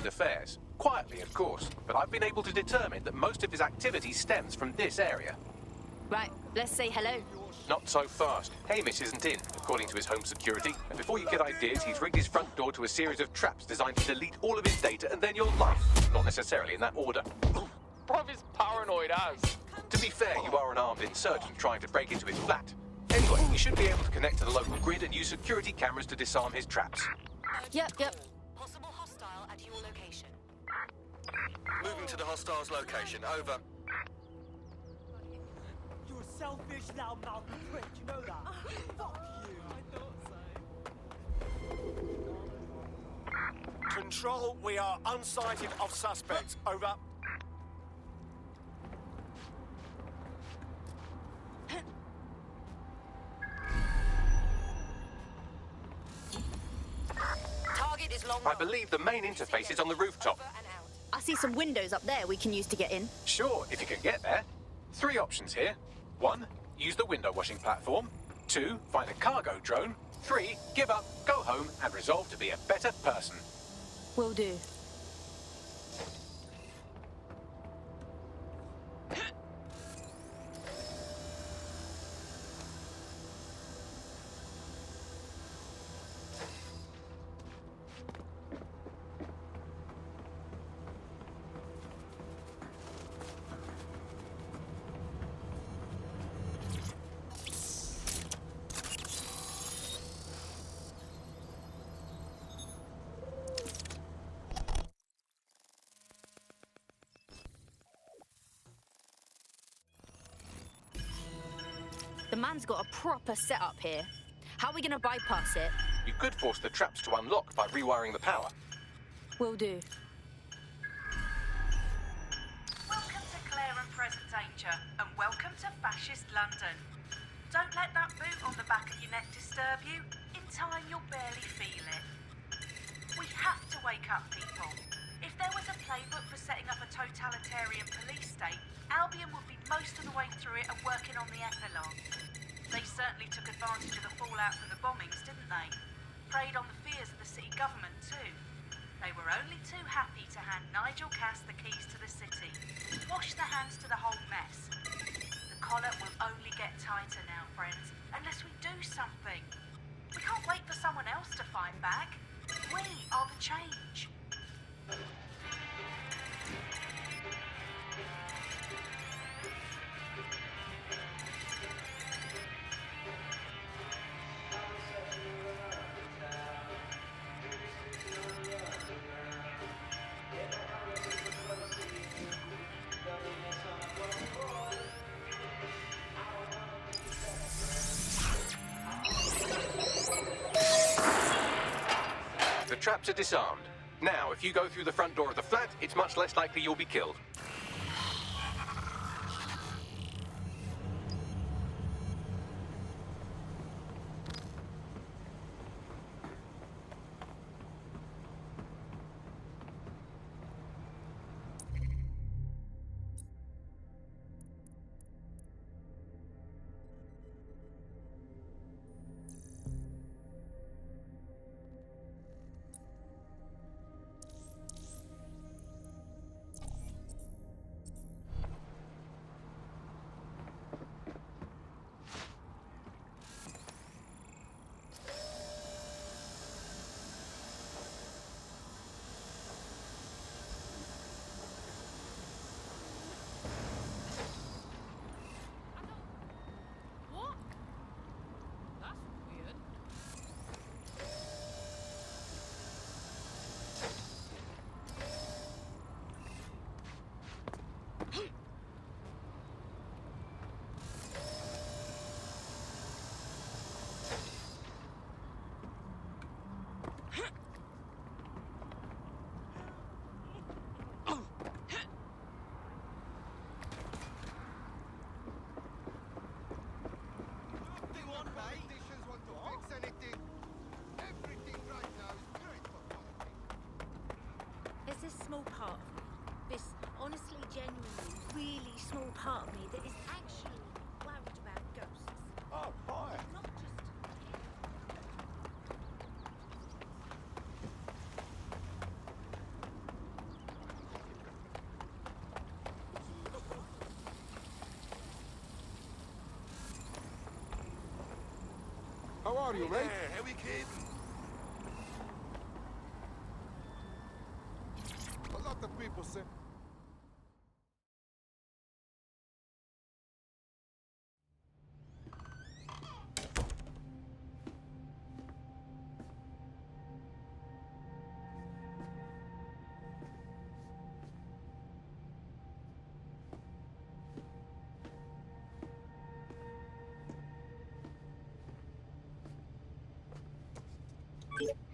affairs. Quietly, of course, but I've been able to determine that most of his activity stems from this area. Right, let's say hello. Not so fast. Hamish isn't in, according to his home security. And before you get ideas, he's rigged his front door to a series of traps designed to delete all of his data and then your life. Not necessarily in that order. Bruv is paranoid as. To be fair, you are an armed insurgent trying to break into his flat. Anyway, you should be able to connect to the local grid and use security cameras to disarm his traps. Yep. Possible hostile at your location. Moving to the hostile's location. Over. You're a selfish, loudmouth prick, you know that? Fuck you! I thought so. Control, we are unsighted of suspects. Over. Target is long. I believe the main interface is on the rooftop. I see some windows up there we can use to get in. Sure, if you can get there. 3 options here. 1, use the window washing platform. 2, find a cargo drone. 3, give up, go home, and resolve to be a better person. Will do. The man's got a proper setup here. How are we gonna bypass it? You could force the traps to unlock by rewiring the power. Will do. Welcome to Claire and Present Danger, and welcome to Fascist London. Don't let that boot on the back of your neck disturb you. In time, you'll barely feel it. We have to wake up people. If there was a playbook for setting up a totalitarian police state, Albion would be most of the way through it and working on the epilogue. They certainly took advantage of the fallout from the bombings, didn't they? Preyed on the fears of the city government too. They were only too happy to hand Nigel Cass the keys to the city. Wash their hands to the whole mess. The collar will only get tighter now, friends, unless we do something. We can't wait for someone else to fight back. We are the change. The traps are disarmed. Now, if you go through the front door of the flat, it's much less likely you'll be killed. There's a small part of me, this honestly, genuinely, really small part of me that is actually worried about ghosts. Oh, hi. Not just... are you, mate? How we keeping? A lot of people say...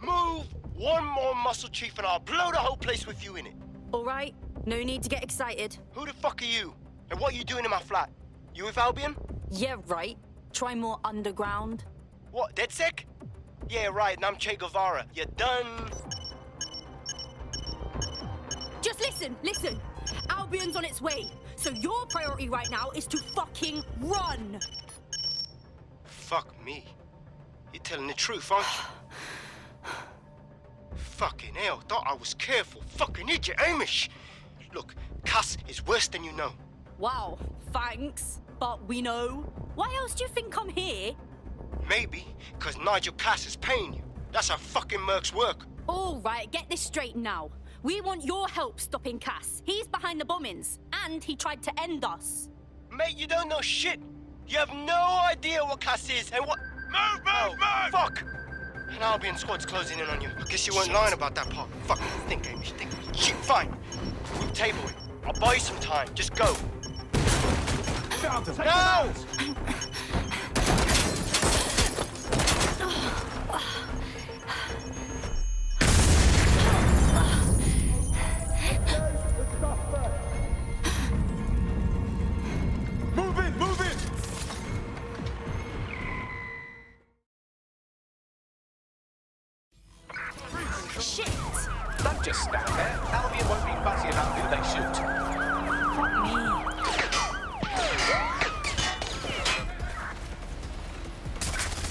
Move one more muscle, Chief, and I'll blow the whole place with you in it. All right, no need to get excited. Who the fuck are you? And what are you doing in my flat? You with Albion? Yeah, right. Try more underground. What, DedSec? Yeah, right, and I'm Che Guevara. You done? Just listen. Albion's on its way. So your priority right now is to fucking run. Fuck me. You're telling the truth, aren't you? Fucking hell, thought I was careful. Fucking idiot, Amish. Look, Cass is worse than you know. Wow, thanks. But we know. Why else do you think I'm here? Maybe, because Nigel Cass is paying you. That's how fucking mercs work. All right, get this straight now. We want your help stopping Cass. He's behind the bombings, and he tried to end us. Mate, you don't know shit. You have no idea what Cass is and what... Move! Fuck! An Albion squad's closing in on you. I guess you weren't lying about that part. Fucking think, Amish, think. Shit, fine. We'll table it. I'll buy you some time. Just go. No! Move it! Shit! Don't just stand there. Albion won't be fussy about who they shoot. Fuck me.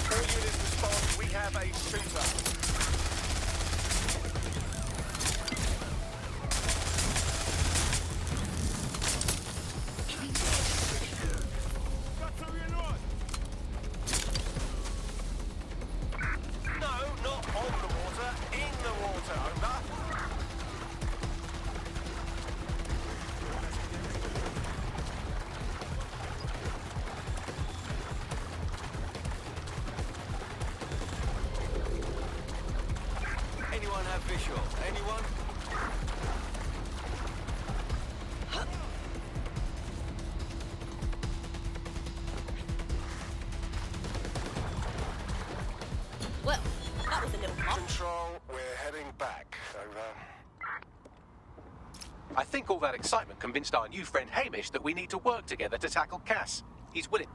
All units respond. We have a shooter. Anyone have visual? Anyone? Well, that was a little much. Control, we're heading back. Over. I think all that excitement convinced our new friend Hamish that we need to work together to tackle Cass. He's willing.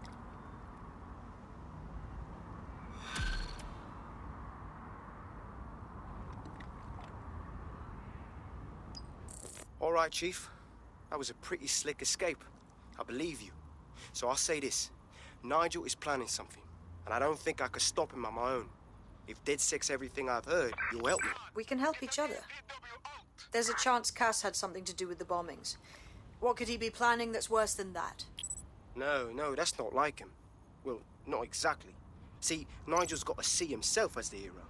All right, Chief. That was a pretty slick escape. I believe you. So I'll say this. Nigel is planning something, and I don't think I could stop him on my own. If DedSec's everything I've heard, you'll help me. We can help each other. There's a chance Cass had something to do with the bombings. What could he be planning that's worse than that? No, that's not like him. Well, not exactly. See, Nigel's got to see himself as the hero.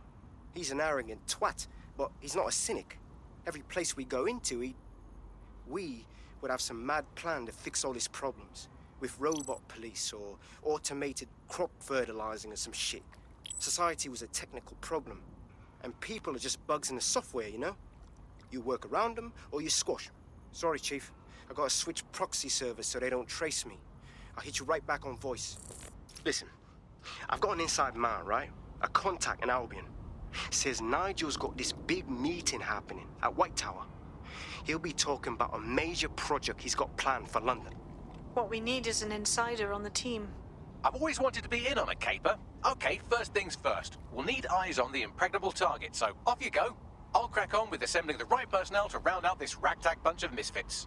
He's an arrogant twat, but he's not a cynic. Every place we go into, we would have some mad plan to fix all his problems. With robot police or automated crop fertilizing or some shit. Society was a technical problem. And people are just bugs in the software, you know? You work around them or you squash them. Sorry, Chief. I gotta switch proxy servers so they don't trace me. I'll hit you right back on voice. Listen, I've got an inside man, right? A contact in Albion. Says Nigel's got this big meeting happening at White Tower. He'll be talking about a major project he's got planned for London. What we need is an insider on the team. I've always wanted to be in on a caper. Okay, first things first. We'll need eyes on the impregnable target, so off you go. I'll crack on with assembling the right personnel to round out this ragtag bunch of misfits.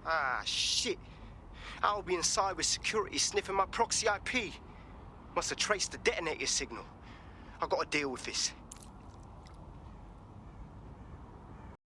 Ah, shit. Albion cybersecurity sniffing my proxy IP. Must have traced the detonator signal. I've got to deal with this.